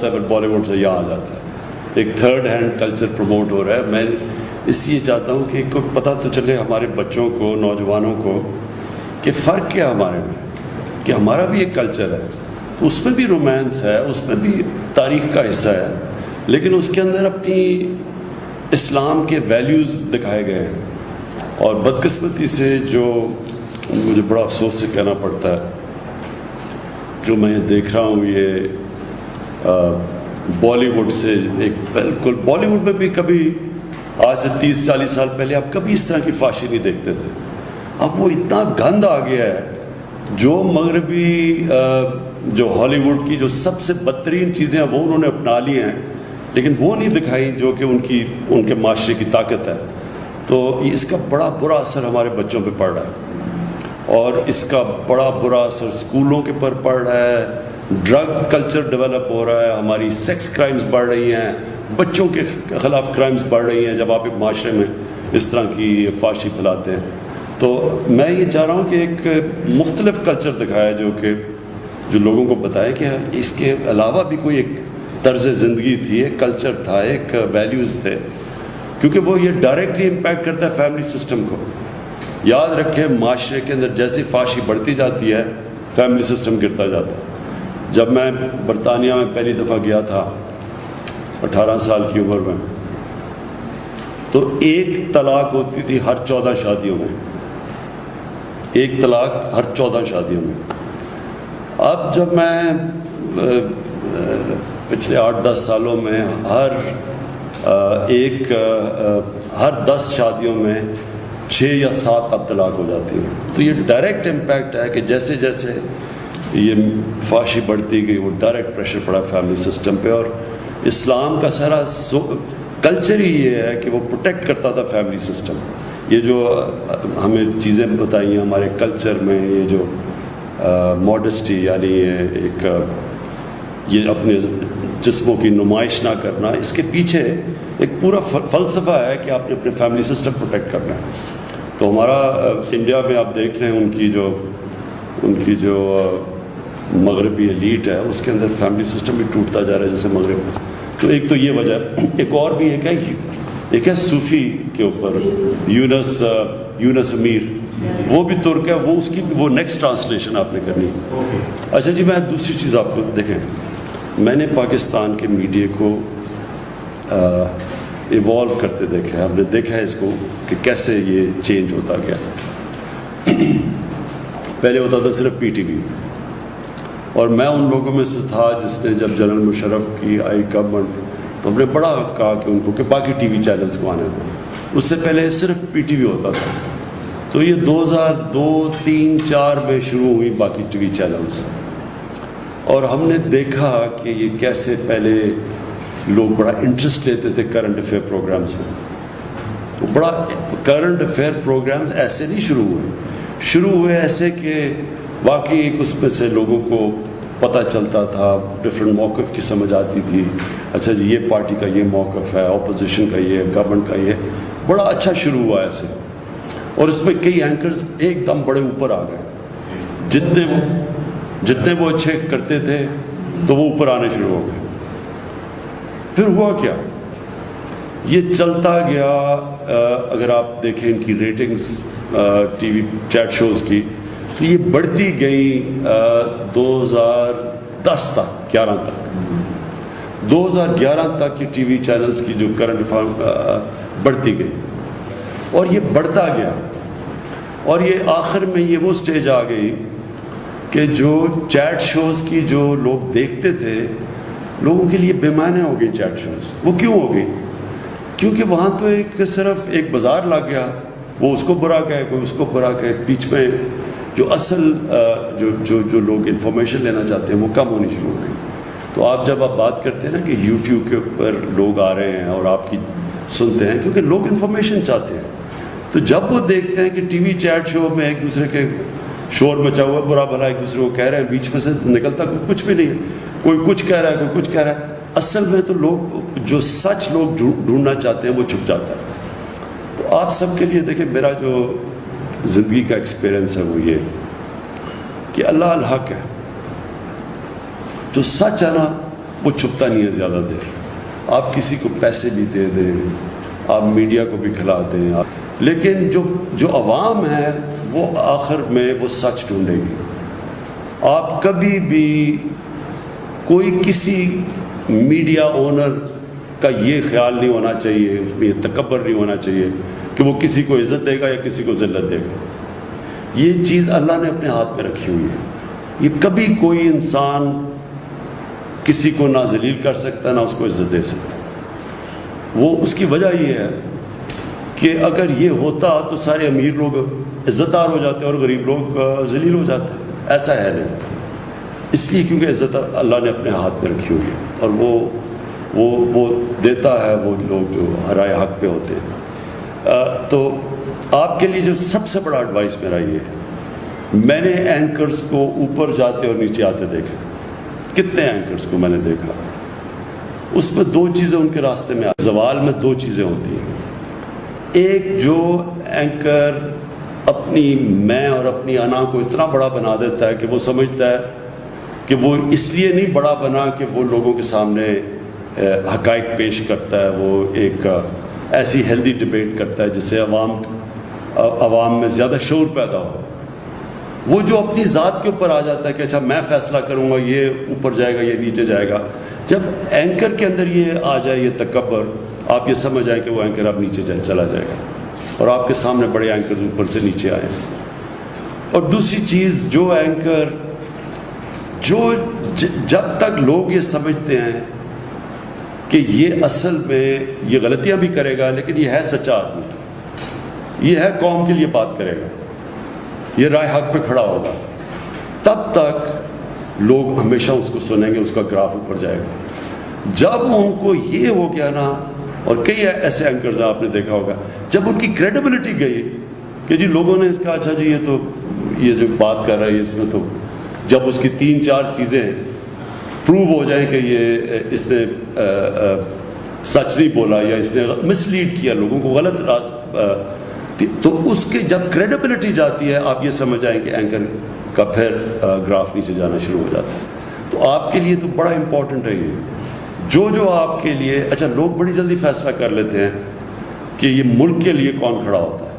پھر بالی would say یہاں آ جاتا ہے. ایک تھرڈ ہینڈ کلچر پروموٹ ہو رہا ہے. میں اس لیے چاہتا ہوں کہ کوئی پتہ تو چلے ہمارے بچوں کو, نوجوانوں کو, کہ فرق کیا ہمارے میں, کہ ہمارا بھی ایک کلچر ہے, تو اس میں بھی رومانس ہے, اس میں بھی تاریخ کا حصہ ہے, لیکن اس کے اندر اپنی اسلام کے ویلیوز دکھائے گئے ہیں. اور بدقسمتی سے جو مجھے بڑا افسوس سے کہنا پڑتا ہے, جو میں دیکھ رہا ہوں یہ بالی ووڈ سے ایک بالکل, بالی ووڈ میں بھی کبھی آج سے 30-40 سال پہلے آپ کبھی اس طرح کی فحاشی نہیں دیکھتے تھے. اب وہ اتنا گند آ گیا ہے. جو مغربی جو ہالی ووڈ کی جو سب سے بدترین چیزیں ہیں وہ انہوں نے اپنا لی ہیں, لیکن وہ نہیں دکھائی جو کہ ان کے معاشرے کی طاقت ہے. تو اس کا بڑا برا اثر ہمارے بچوں پہ پڑ رہا ہے, اور اس کا بڑا برا اثر اسکولوں کے پر پڑ رہا ہے. ڈرگ کلچر ڈیولپ ہو رہا ہے, ہماری سیکس کرائمز بڑھ رہی ہیں, بچوں کے خلاف کرائمز بڑھ رہی ہیں جب آپ ایک معاشرے میں اس طرح کی فحاشی پھیلاتے ہیں. تو میں یہ چاہ رہا ہوں کہ ایک مختلف کلچر دکھایا جو لوگوں کو بتائے کہ اس کے علاوہ بھی کوئی ایک طرز زندگی تھی, ایک کلچر تھا, ایک ویلیوز تھے, کیونکہ وہ یہ ڈائریکٹلی امپیکٹ کرتا ہے فیملی سسٹم کو. یاد رکھیں معاشرے کے اندر جیسی فحاشی بڑھتی جاتی ہے فیملی سسٹم گرتا جاتا ہے. جب میں برطانیہ میں پہلی دفعہ گیا تھا 18 سال کی عمر میں, تو ایک طلاق ہوتی تھی ہر 14 شادیوں میں, ایک طلاق ہر 14 شادیوں میں. اب جب میں پچھلے 8-10 سالوں میں ہر 10 شادیوں میں 6 یا 7 اب طلاق ہو جاتی ہیں. تو یہ ڈائریکٹ امپیکٹ ہے کہ جیسے جیسے یہ فحاشی بڑھتی گئی وہ ڈائریکٹ پریشر پڑا فیملی سسٹم پہ. اور اسلام کا سارا کلچر ہی یہ ہے کہ وہ پروٹیکٹ کرتا تھا فیملی سسٹم. یہ جو ہمیں چیزیں بتائی ہیں ہمارے کلچر میں, یہ جو ماڈسٹی یعنی یہ اپنے جسموں کی نمائش نہ کرنا, اس کے پیچھے ایک پورا فلسفہ ہے کہ آپ نے اپنے فیملی سسٹم پروٹیکٹ کرنا ہے. تو ہمارا انڈیا میں آپ دیکھ رہے ہیں ان کی جو مغربی ایلیٹ ہے اس کے اندر فیملی سسٹم بھی ٹوٹتا جا رہا ہے جیسے مغرب میں. تو ایک تو یہ وجہ ہے. ایک اور بھی ہے کہ ایک ہے صوفی کے اوپر یونس امیر, وہ بھی ترک ہے, وہ اس کی وہ نیکسٹ ٹرانسلیشن آپ نے کرنی. اچھا جی, میں دوسری چیز آپ کو دیکھیں, میں نے پاکستان کے میڈیا کو ایوالو کرتے دیکھا ہے. ہم نے دیکھا ہے اس کو کہ کیسے یہ چینج ہوتا گیا. پہلے ہوتا تھا صرف پی ٹی وی, اور میں ان لوگوں میں سے تھا جس نے جب جنرل مشرف کی آئی گورنمنٹ تو ہم نے بڑا کہا کہ ان کو کہ باقی ٹی وی چینلز کو آنے دیں. اس سے پہلے صرف پی ٹی وی ہوتا تھا. تو یہ 2002, 3, 4 میں شروع ہوئی باقی ٹی وی چینلز, اور ہم نے دیکھا کہ یہ کیسے پہلے لوگ بڑا انٹرسٹ لیتے تھے کرنٹ افیئر پروگرامز میں. بڑا کرنٹ افیئر پروگرامز ایسے نہیں شروع ہوئے ایسے کہ واقعی ایک اس میں سے لوگوں کو پتہ چلتا تھا, ڈفرینٹ موقف کی سمجھ آتی تھی. اچھا جی, یہ پارٹی کا یہ موقف ہے, اپوزیشن کا یہ, گورنمنٹ کا یہ. بڑا اچھا شروع ہوا ایسے, اور اس میں کئی اینکرز ایک دم بڑے اوپر آ گئے. جتنے وہ اچھے کرتے تھے تو وہ اوپر آنے شروع ہو گئے. پھر ہوا کیا, یہ چلتا گیا. اگر آپ دیکھیں ان کی ratings TV chat shows کی, تو یہ بڑھتی گئی 2010 تک, 2011 تک یہ ٹی وی چینلز کی جو کرنٹ بڑھتی گئی, اور یہ بڑھتا گیا. اور یہ آخر میں یہ وہ سٹیج آ گئی کہ جو چیٹ شوز کی جو لوگ دیکھتے تھے, لوگوں کے لیے بے معنی ہو گئی چیٹ شوز. وہ کیوں ہو گئی؟ کیونکہ وہاں تو صرف ایک بازار لگ گیا, وہ اس کو برا کہے, کوئی اس کو برا کہے. بیچ میں جو اصل جو لوگ انفارمیشن لینا چاہتے ہیں وہ کم ہونی شروع ہو گئی. تو آپ جب بات کرتے ہیں نا کہ یوٹیوب کے اوپر لوگ آ رہے ہیں اور آپ کی سنتے ہیں, کیونکہ لوگ انفارمیشن چاہتے ہیں. تو جب وہ دیکھتے ہیں کہ ٹی وی چیٹ شو میں ایک دوسرے کے شور مچا ہوا, برا بھلا ایک دوسرے کو کہہ رہے ہیں, بیچ میں سے نکلتا کچھ بھی نہیں ہے, کوئی کچھ کہہ رہا ہے, کوئی کچھ کہہ رہا ہے. اصل میں تو لوگ جو سچ لوگ ڈھونڈنا چاہتے ہیں وہ چھپ جاتا ہے. تو آپ سب کے لیے دیکھیں, میرا جو زندگی کا ایکسپیرئنس ہے وہ یہ کہ اللہ الحق ہے. جو سچ ہے نا وہ چھپتا نہیں ہے زیادہ دیر. آپ کسی کو پیسے بھی دے دیں, آپ میڈیا کو بھی کھلا دیں, لیکن جو عوام ہے وہ آخر میں وہ سچ ڈھونڈے گی. آپ کبھی بھی کوئی کسی میڈیا اونر کا یہ خیال نہیں ہونا چاہیے, اس میں یہ تکبر نہیں ہونا چاہیے کہ وہ کسی کو عزت دے گا یا کسی کو ذلت دے گا. یہ چیز اللہ نے اپنے ہاتھ میں رکھی ہوئی ہے. یہ کبھی کوئی انسان کسی کو نہ ذلیل کر سکتا نہ اس کو عزت دے سکتا. وہ اس کی وجہ یہ ہے کہ اگر یہ ہوتا تو سارے امیر لوگ عزت دار ہو جاتے اور غریب لوگ ذلیل ہو جاتے. ایسا ہے نہیں, اس لیے کیونکہ عزت اللہ نے اپنے ہاتھ میں رکھی ہوئی ہے اور وہ دیتا ہے وہ لوگ جو ہرائے حق پہ ہوتے ہیں. تو آپ کے لیے جو سب سے بڑا ایڈوائس میرا یہ ہے, میں نے اینکرز کو اوپر جاتے اور نیچے آتے دیکھا. کتنے اینکرز کو میں نے دیکھا, اس میں دو چیزیں ان کے راستے میں زوال میں دو چیزیں ہوتی ہیں. ایک جو اینکر اپنی میں اور اپنی انا کو اتنا بڑا بنا دیتا ہے کہ وہ سمجھتا ہے کہ وہ اس لیے نہیں بڑا بنا کہ وہ لوگوں کے سامنے حقائق پیش کرتا ہے, وہ ایک ایسی ہیلدی ڈبیٹ کرتا ہے جس سے عوام میں زیادہ شعور پیدا ہو. وہ جو اپنی ذات کے اوپر آ جاتا ہے کہ اچھا میں فیصلہ کروں گا, یہ اوپر جائے گا یہ نیچے جائے گا. جب اینکر کے اندر یہ آ جائے یہ تکبر, آپ یہ سمجھ جائیں کہ وہ اینکر اب نیچے چلا جائے گا اور آپ کے سامنے بڑے اینکر اوپر سے نیچے آئے. اور دوسری چیز, جو اینکر جب تک لوگ یہ سمجھتے ہیں کہ یہ اصل میں یہ غلطیاں بھی کرے گا لیکن یہ ہے سچا آدمی, یہ ہے قوم کے لیے بات کرے گا, یہ رائے حق پہ کھڑا ہوگا, تب تک لوگ ہمیشہ اس کو سنیں گے, اس کا گراف اوپر جائے گا. جب ان کو یہ ہو گیا نا, اور کئی ایسے اینکرز آپ نے دیکھا ہوگا, جب ان کی کریڈیبلٹی گئی کہ جی لوگوں نے کہا اچھا جی یہ جو بات کر رہا ہے اس میں تو, جب اس کی 3-4 چیزیں پروو ہو جائیں کہ یہ اس نے سچ نہیں بولا یا اس نے مس لیڈ کیا لوگوں کو, غلط تو اس کے جب کریڈیبلٹی جاتی ہے آپ یہ سمجھ آئیں کہ اینکر کا پھر گراف نیچے جانا شروع ہو جاتا ہے. تو آپ کے لیے تو بڑا امپورٹنٹ ہے یہ جو آپ کے لیے. اچھا لوگ بڑی جلدی فیصلہ کر لیتے ہیں کہ یہ ملک کے لیے کون کھڑا ہوتا ہے,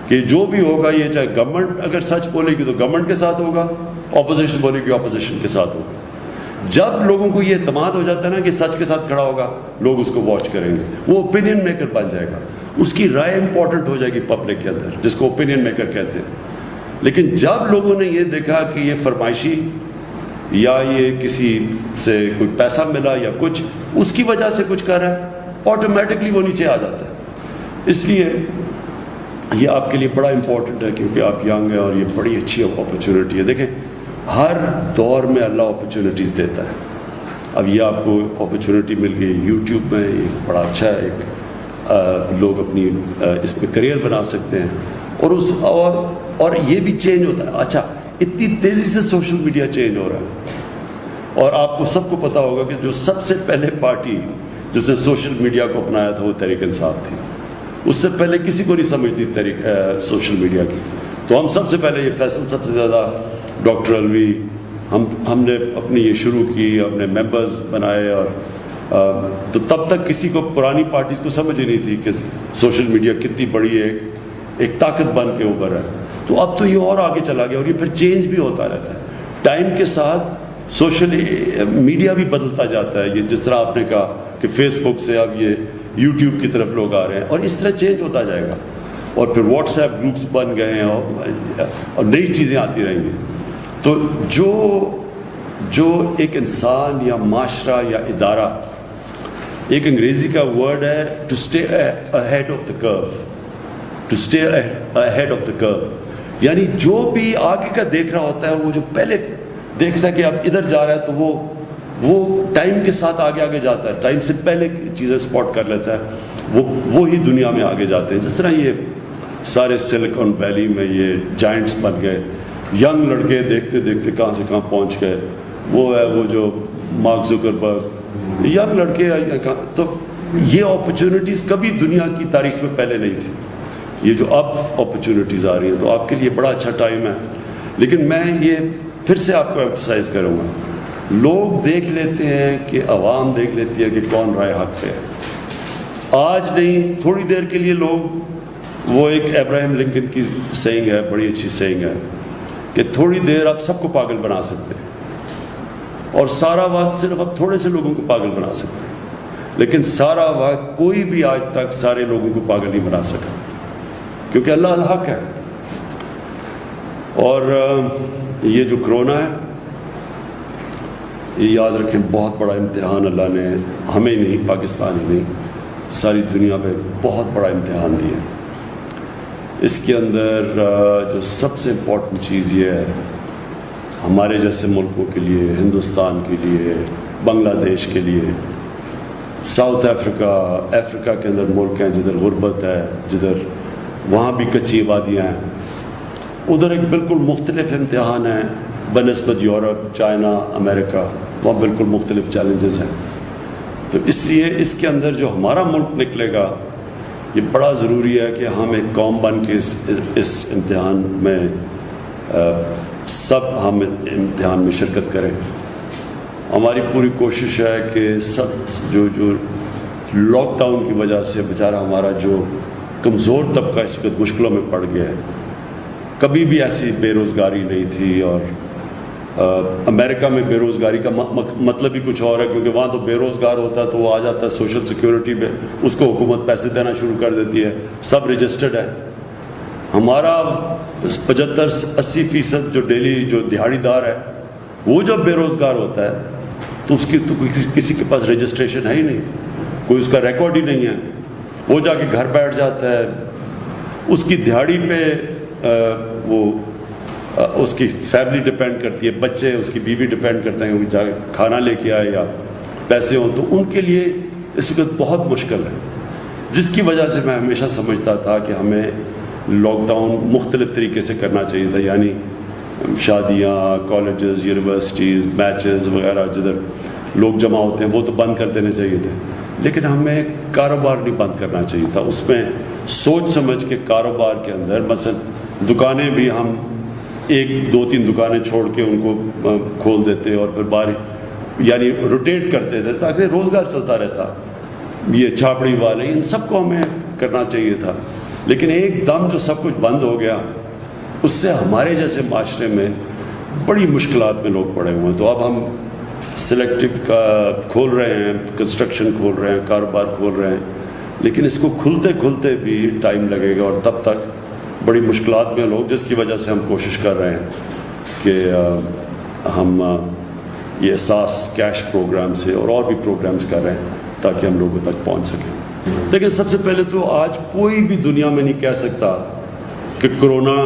کہ جو بھی ہوگا یہ چاہے گورنمنٹ اگر سچ بولے گی تو گورنمنٹ کے ساتھ ہوگا, اپوزیشن بولے گی اپوزیشن کے ساتھ ہوگا. جب لوگوں کو یہ اعتماد ہو جاتا ہے نا کہ سچ کے ساتھ کھڑا ہوگا, لوگ اس کو واچ کریں گے, وہ اوپینین میکر بن جائے گا, اس کی رائے امپورٹنٹ ہو جائے گی پبلک کے اندر, جس کو اوپینین میکر کہتے ہیں. لیکن جب لوگوں نے یہ دیکھا کہ یہ فرمائشی یا یہ کسی سے کوئی پیسہ ملا یا کچھ اس کی وجہ سے کچھ کر رہا ہے, آٹومیٹکلی وہ نیچے آ جاتا ہے. اس لیے یہ آپ کے لیے بڑا امپورٹنٹ ہے کیونکہ آپ ینگ ہیں اور یہ بڑی اچھی اپرچونٹی ہے. دیکھیں ہر دور میں اللہ اپرچونٹیز دیتا ہے. اب یہ آپ کو اپرچونٹی مل گئی یوٹیوب میں, یہ بڑا اچھا ہے, ایک لوگ اپنی اس میں کریئر بنا سکتے ہیں اور یہ بھی چینج ہوتا ہے. اچھا اتنی تیزی سے سوشل میڈیا چینج ہو رہا ہے اور آپ کو سب کو پتہ ہوگا کہ جو سب سے پہلے پارٹی جس نے سوشل میڈیا کو اپنایا تھا وہ تحریک انصاف تھی. اس سے پہلے کسی کو نہیں سمجھتی سوشل میڈیا کی. تو ہم سب سے پہلے یہ فیصل سب سے زیادہ ڈاکٹر الوی ہم نے اپنی یہ شروع کی, اپنے ممبرز بنائے, اور تو تب تک کسی کو پرانی پارٹیز کو سمجھ ہی نہیں تھی کہ سوشل میڈیا کتنی بڑی ایک طاقت بن کے اوپر ہے. تو اب تو یہ اور آگے چلا گیا اور یہ پھر چینج بھی ہوتا رہتا ہے. ٹائم کے ساتھ سوشل میڈیا بھی بدلتا جاتا ہے. یہ جس طرح آپ نے کہا کہ فیس بک سے اب یہ یوٹیوب کی طرف لوگ آ رہے ہیں, اور اس طرح چینج ہوتا جائے گا. اور پھر واٹس ایپ گروپس بن گئے ہیں اور نئی چیزیں آتی رہیں گی. تو جو ایک انسان یا معاشرہ یا ادارہ, ایک انگریزی کا ورڈ ہے to stay ahead of the curve, to stay ahead of the curve, یعنی جو بھی آگے کا دیکھ رہا ہوتا ہے, وہ جو پہلے دیکھتا ہے کہ اب ادھر جا رہا ہے تو وہ ٹائم کے ساتھ آگے جاتا ہے, ٹائم سے پہلے چیزیں اسپاٹ کر لیتا ہے, وہی دنیا میں آگے جاتے ہیں. جس طرح یہ سارے سلیکن ویلی میں یہ جائنٹس بن گئے, ینگ لڑکے دیکھتے دیکھتے کہاں سے کہاں پہنچ گئے. وہ ہے وہ جو مارک زکربرگ, ینگ لڑکے. تو یہ اپرچونٹیز کبھی دنیا کی تاریخ میں پہلے نہیں تھی. یہ جو اب اپرچونٹیز آ رہی ہیں تو آپ کے لیے بڑا اچھا ٹائم ہے. لیکن میں یہ پھر سے آپ کو ایمفسائز کروں گا لوگ دیکھ لیتے ہیں کہ عوام دیکھ لیتی ہے کہ کون رائے حق پہ ہے. آج نہیں, تھوڑی دیر کے لیے لوگ, وہ ایک ابراہیم لنکن کی سینگ ہے, بڑی اچھی سینگ ہے کہ تھوڑی دیر آپ سب کو پاگل بنا سکتے ہیں, اور سارا وقت صرف آپ تھوڑے سے لوگوں کو پاگل بنا سکتے ہیں. لیکن سارا وقت کوئی بھی آج تک سارے لوگوں کو پاگل نہیں بنا سکا, کیونکہ اللہ الحق ہے. اور یہ جو کرونا ہے, یہ یاد رکھیں بہت بڑا امتحان اللہ نے ہمیں نہیں, پاکستان ہی نہیں, ساری دنیا پہ بہت بڑا امتحان دیا. اس کے اندر جو سب سے امپورٹنٹ چیز یہ ہے, ہمارے جیسے ملکوں کے لیے, ہندوستان کے لیے, بنگلہ دیش کے لیے, ساؤتھ افریقہ کے اندر ملک ہیں جدھر غربت ہے, جدھر وہاں بھی کچی آبادیاں ہیں, ادھر ایک بالکل مختلف امتحان ہے بنسبت یورپ, چائنا, امریکہ, وہاں بالکل مختلف چیلنجز ہیں. تو اس لیے اس کے اندر جو ہمارا ملک نکلے گا, یہ بڑا ضروری ہے کہ ہم ایک قوم بن کے اس امتحان میں سب ہم امتحان میں شرکت کریں. ہماری پوری کوشش ہے کہ سب جو لاک ڈاؤن کی وجہ سے بیچارہ ہمارا جو کمزور طبقہ اس وقت مشکلوں میں پڑ گیا ہے, کبھی بھی ایسی بے روزگاری نہیں تھی. اور امریکہ میں بے روزگاری کا مطلب ہی کچھ اور ہے, کیونکہ وہاں تو بے روزگار ہوتا ہے تو وہ آ جاتا ہے سوشل سیکیورٹی پہ, اس کو حکومت پیسے دینا شروع کر دیتی ہے, سب رجسٹرڈ ہے. ہمارا 75-80% جو ڈیلی جو دیہڑی دار ہے, وہ جب بے روزگار ہوتا ہے تو اس کی تو کسی کے پاس رجسٹریشن ہے ہی نہیں, کوئی اس کا ریکارڈ ہی نہیں ہے. وہ جا کے گھر بیٹھ جاتا ہے, اس کی دیہڑی پہ وہ اس کی فیملی ڈپینڈ کرتی ہے, بچے, اس کی بیوی ڈپینڈ کرتے ہیں کہ جا کے کھانا لے کے آئے یا پیسے ہوں, تو ان کے لیے اس وقت بہت مشکل ہے. جس کی وجہ سے میں ہمیشہ سمجھتا تھا کہ ہمیں لاک ڈاؤن مختلف طریقے سے کرنا چاہیے تھا, یعنی شادیاں, کالجز, یونیورسٹیز, میچز وغیرہ جدھر لوگ جمع ہوتے ہیں وہ تو بند کر دینے چاہیے تھے, لیکن ہمیں کاروبار نہیں بند کرنا چاہیے تھا. اس میں سوچ سمجھ کے کاروبار کے اندر مثلا دکانیں بھی ہم 1-2-3 دکانیں چھوڑ کے ان کو کھول دیتے اور پھر یعنی روٹیٹ کرتے تھے تاکہ روزگار چلتا رہتا. یہ چھاپڑی والے, ان سب کو ہمیں کرنا چاہیے تھا. لیکن ایک دم جو سب کچھ بند ہو گیا, اس سے ہمارے جیسے معاشرے میں بڑی مشکلات میں لوگ پڑے ہوئے ہیں. تو اب ہم سلیکٹو کا کھول رہے ہیں, کنسٹرکشن کھول رہے ہیں, کاروبار کھول رہے ہیں, لیکن اس کو کھلتے بھی ٹائم لگے گا, اور تب تک بڑی مشکلات میں لوگ, جس کی وجہ سے ہم کوشش کر رہے ہیں کہ ہم یہ احساس کیش پروگرام سے اور بھی پروگرامز کر رہے ہیں تاکہ ہم لوگوں تک پہنچ سکیں. لیکن سب سے پہلے تو آج کوئی بھی دنیا میں نہیں کہہ سکتا کہ کرونا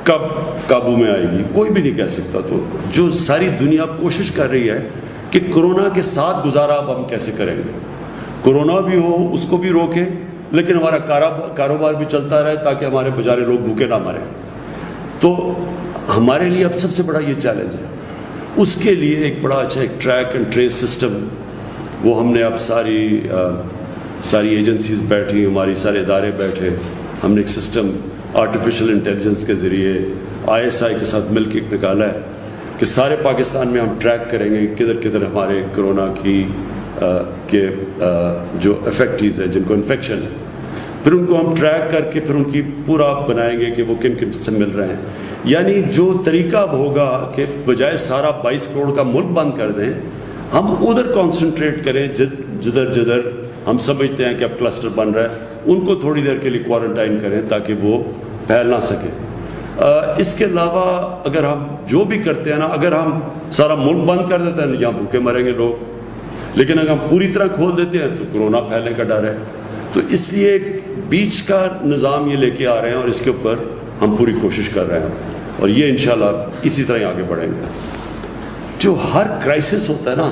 کب قابو میں آئے گی, کوئی بھی نہیں کہہ سکتا. تو جو ساری دنیا کوشش کر رہی ہے کہ کرونا کے ساتھ گزارا اب ہم کیسے کریں گے, کرونا بھی ہو اس کو بھی روکیں, لیکن ہمارا کاروبار بھی چلتا رہے تاکہ ہمارے بچارے لوگ بھوکے نہ مریں. تو ہمارے لیے اب سب سے بڑا یہ چیلنج ہے. اس کے لیے ایک بڑا اچھا ایک ٹریک اینڈ ٹریس سسٹم, وہ ہم نے اب ساری ایجنسیز بیٹھی, ہماری سارے ادارے بیٹھے, ہم نے ایک سسٹم آرٹیفیشل انٹیلیجنس کے ذریعے ISI کے ساتھ مل کے نکالا ہے کہ سارے پاکستان میں ہم ٹریک کریں گے کدھر کدھر ہمارے کرونا کے جو افیکٹیز ہیں, جن کو انفیکشن ہے, پھر ان کو ہم ٹریک کر کے پھر ان کی پورا بنائیں گے کہ وہ کن کن سے مل رہے ہیں. یعنی جو طریقہ اب ہوگا کہ بجائے سارا 22 کروڑ کا ملک بند کر دیں, ہم ادھر کانسنٹریٹ کریں جدھر ہم سمجھتے ہیں کہ اب کلسٹر بن رہا ہے, ان کو تھوڑی دیر کے لیے کوارنٹائن کریں تاکہ وہ پھیل نہ سکے. اس کے علاوہ اگر ہم جو بھی کرتے ہیں نا, اگر ہم سارا ملک بند کر دیتے ہیں, یہاں بھوکے مریں گے لوگ, لیکن اگر ہم پوری طرح کھول دیتے ہیں تو کرونا پھیلنے کا ڈر ہے. تو اس لیے ایک بیچ کا نظام یہ لے کے آ رہے ہیں, اور اس کے اوپر ہم پوری کوشش کر رہے ہیں, اور یہ انشاءاللہ اسی طرح آگے بڑھیں گے. جو ہر کرائسس ہوتا ہے نا,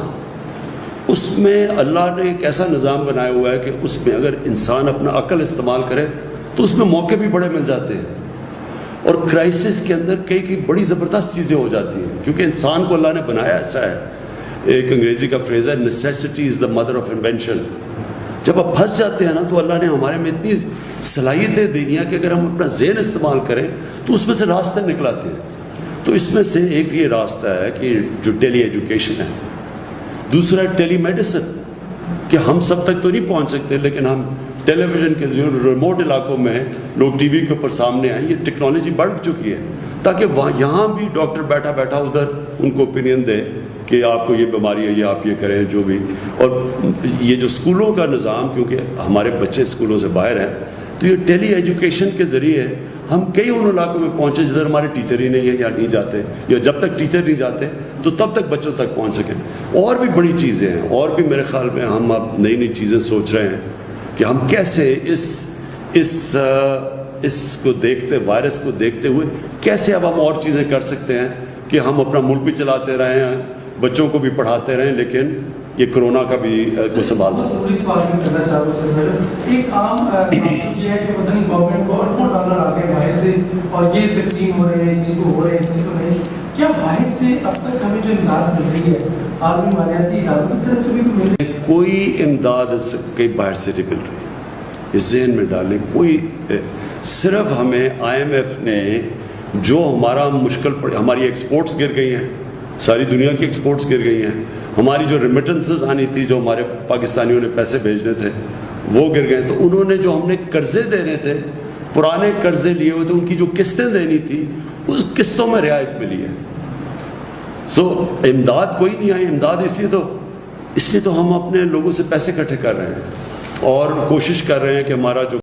اس میں اللہ نے ایک ایسا نظام بنایا ہوا ہے کہ اس میں اگر انسان اپنا عقل استعمال کرے تو اس میں موقع بھی بڑے مل جاتے ہیں, اور کرائسس کے اندر کئی بڑی زبردست چیزیں ہو جاتی ہیں, کیونکہ انسان کو اللہ نے بنایا ایسا ہے. ایک انگریزی کا فریز ہے, necessity is the mother of invention. جب آپ پھنس جاتے ہیں نا, تو اللہ نے ہمارے میں اتنی صلاحیتیں دی ہیں کہ اگر ہم اپنا ذہن استعمال کریں تو اس میں سے راستے نکلاتے ہیں. تو تو اس میں سے ایک یہ راستہ ہے کہ جو ٹیلی ایجوکیشن ہے، دوسرا ٹیلی میڈیسن، کہ ہم سب تک تو نہیں پہنچ سکتے لیکن ہم ٹیلی ویژن کے ذریعے ریموٹ علاقوں میں لوگ ٹی وی کے اوپر سامنے آئیں. یہ ٹیکنالوجی بڑھ چکی ہے تاکہ وہاں یہاں بھی ڈاکٹر بیٹھا بیٹھا ادھر ان کو اوپینین دے کہ آپ کو یہ بیماری ہے، یہ آپ یہ کریں جو بھی. اور یہ جو اسکولوں کا نظام، کیونکہ ہمارے بچے اسکولوں سے باہر ہیں، تو یہ ٹیلی ایجوکیشن کے ذریعے ہم کئی ان علاقوں میں پہنچے جدھر ہمارے ٹیچر ہی نہیں ہے یا نہیں جاتے، یا جب تک ٹیچر نہیں جاتے تو تب تک بچوں تک پہنچ سکیں. اور بھی بڑی چیزیں ہیں، اور بھی میرے خیال میں ہم اب نئی نئی چیزیں سوچ رہے ہیں کہ ہم کیسے اس کو دیکھتے، وائرس کو دیکھتے ہوئے کیسے اب ہم اور چیزیں کر سکتے ہیں کہ ہم اپنا ملک بھی چلاتے رہیں، بچوں کو بھی پڑھاتے رہیں، لیکن یہ کرونا کا بھی کو سنبھال سکتے. اس بات میں کرنا چاہوں سر، ایک عام یہ ہے کہ پتہ نہیں گورنمنٹ کو اربوں ڈالر آ گئے باہر سے اور یہ تقسیم ہو رہے ہیں، کسی کو ہو رہے ہیں کسی کو نہیں. کیا باہر سے اب تک ہمیں جو امداد مل رہی ہے عالمی مالیاتی اداروں کی طرف سے بھی مل رہی ہے؟ کوئی امداد کئی باہر سے نہیں مل رہی، اس ذہن میں ڈالیں. کوئی صرف ہمیں آئی ایم ایف نے جو ہمارا مشکل پڑ، ہماری ایکسپورٹس گر گئی ہیں، ساری دنیا کی ایکسپورٹس گر گئی ہیں، ہماری جو ریمیٹنسز آنی تھی، جو ہمارے پاکستانیوں نے پیسے بھیجنے تھے وہ گر گئے. تو انہوں نے جو ہم نے قرضے دینے تھے، پرانے قرضے لیے ہوئے تھے، ان کی جو قسطیں دینی تھی اس قسطوں میں رعایت ملی ہے. سو امداد کوئی نہیں آئی. امداد اس لیے تو ہم اپنے لوگوں سے پیسے اکٹھے کر رہے ہیں اور کوشش کر رہے ہیں کہ ہمارا جو